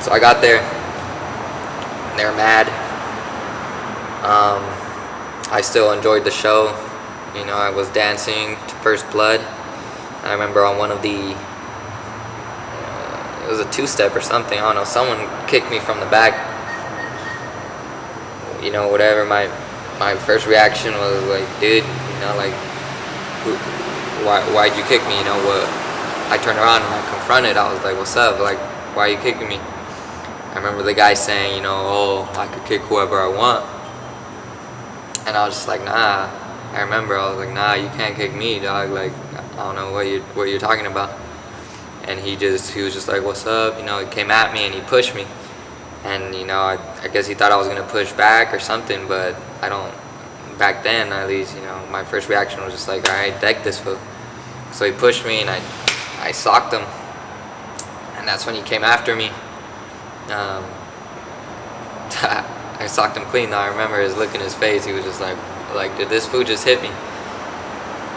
So I got there, and they were mad. I still enjoyed the show. You know, I was dancing to First Blood. I remember on one of the, it was a two-step or something, I don't know, someone kicked me from the back. You know, whatever, my first reaction was like, dude, you know, like, why'd you kick me, you know, what? I turned around and I confronted, I was like, what's up, like, why are you kicking me? I remember the guy saying, you know, oh, I could kick whoever I want. And I was just like, nah. I remember I was like, nah, you can't kick me, dog. Like, I don't know what you're talking about. And he was just like, what's up? You know, he came at me and he pushed me. And, you know, I guess he thought I was going to push back or something, but I don't, back then at least, you know, my first reaction was just like, all right, deck this fool. So he pushed me and I socked him. And that's when he came after me. I socked him clean though. I remember his look in his face. He was just like, did this fool just hit me?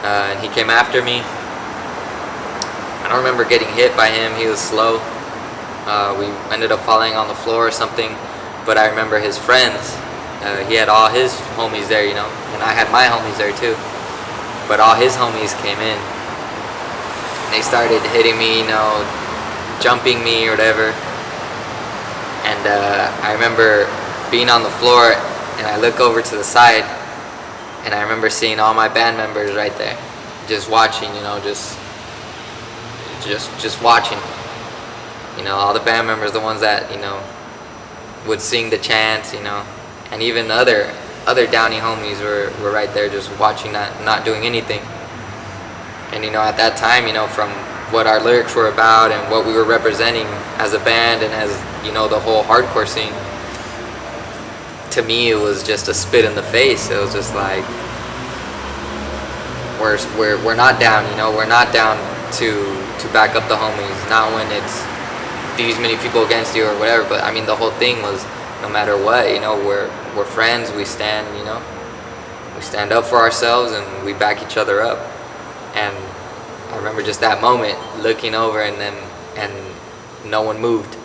And he came after me. I don't remember getting hit by him. He was slow. We ended up falling on the floor or something. But I remember his friends. He had all his homies there, you know, and I had my homies there too. But all his homies came in. They started hitting me, you know, jumping me or whatever. And I remember being on the floor, and I look over to the side, and I remember seeing all my band members right there, just watching, you know, just watching. You know, all the band members, the ones that, you know, would sing the chants, you know, and even other Downey homies were right there just watching that, not doing anything. And, you know, at that time, you know, from what our lyrics were about and what we were representing as a band and as, you know, the whole hardcore scene, to me it was just a spit in the face. It was just like, we're not down, you know, we're not down to back up the homies, not when it's these many people against you or whatever. But I mean, the whole thing was, no matter what, you know, we're friends, we stand, you know, we stand up for ourselves and we back each other up. And I remember just that moment, looking over and no one moved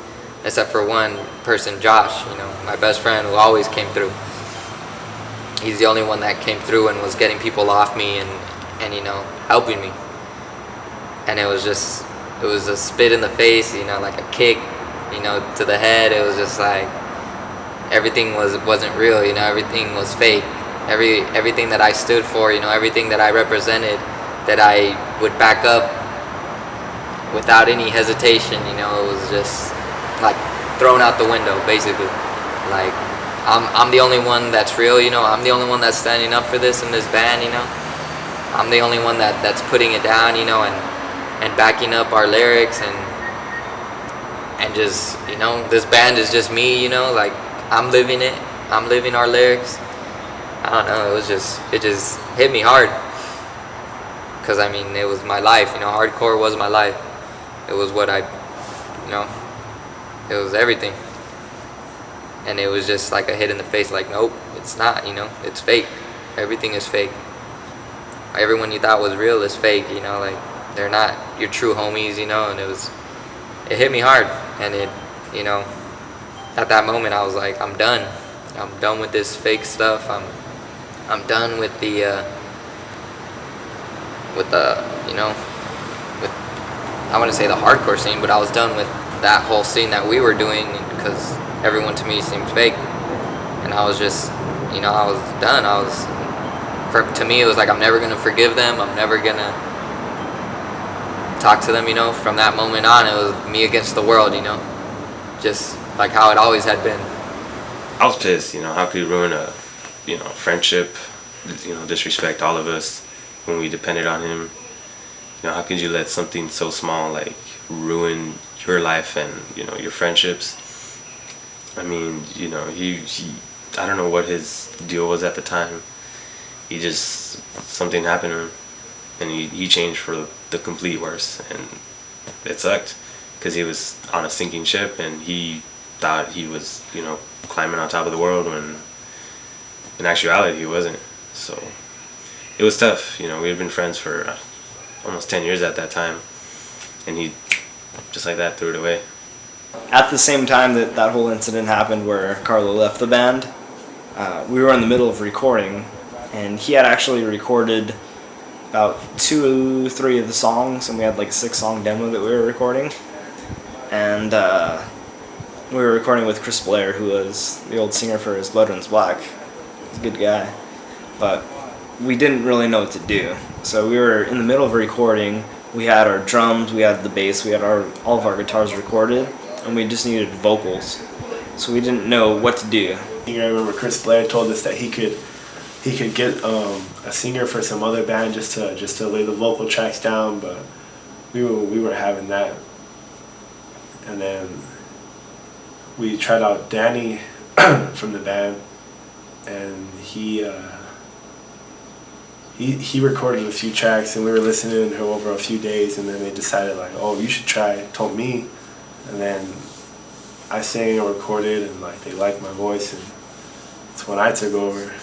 except for one person, Josh, you know, my best friend who always came through. He's the only one that came through and was getting people off me and you know, helping me. And it was a spit in the face, you know, like a kick, you know, to the head. It was just like everything wasn't real, you know, everything was fake. Everything that I stood for, you know, everything that I represented, that I would back up without any hesitation, you know, it was just like thrown out the window, basically. Like, I'm the only one that's real, you know, I'm the only one that's standing up for this in this band, you know. I'm the only one that's putting it down, you know, and backing up our lyrics and just, you know, this band is just me, you know, like, I'm living it, I'm living our lyrics. I don't know, it just hit me hard. Because, I mean, it was my life, you know, hardcore was my life. It was what you know, it was everything. And it was just like a hit in the face, like, nope, it's not, you know, it's fake. Everything is fake. Everyone you thought was real is fake, you know, like, they're not your true homies, you know, and it hit me hard. And it, you know, at that moment I was like, I'm done. I'm done with this fake stuff. I'm done with the, you know, with, I wouldn't say the hardcore scene, but I was done with that whole scene that we were doing because everyone to me seemed fake. And I was just, you know, I was done. To me, it was like, I'm never going to forgive them. I'm never going to talk to them, you know. From that moment on, it was me against the world, you know. Just like how it always had been. I was pissed, you know. How could you ruin a, you know, friendship, you know, disrespect all of us when we depended on him? You know, how could you let something so small, like, ruin your life and, you know, your friendships? I mean, you know, he I don't know what his deal was at the time. He just, something happened to him, and he changed for the complete worse, and it sucked, because he was on a sinking ship, and he thought he was, you know, climbing on top of the world, when in actuality he wasn't. So it was tough, you know. We had been friends for almost 10 years at that time, and he just like that threw it away. At the same time that that whole incident happened where Carlo left the band, we were in the middle of recording, and he had actually recorded about 2-3 of the songs, and we had like a 6-song demo that we were recording. And we were recording with Chris Blair, who was the old singer for His Blood Runs Black. He's a good guy. But we didn't really know what to do. So we were in the middle of recording. We had our drums, we had the bass, we had all of our guitars recorded, and we just needed vocals. So we didn't know what to do. I remember Chris Blair told us that he could get a singer for some other band just to lay the vocal tracks down, but we were having that. And then we tried out Downey from the band, and he recorded a few tracks, and we were listening to him over a few days, and then they decided like, oh, you should try, told me, and then I sang and recorded, and like they liked my voice, and that's when I took over.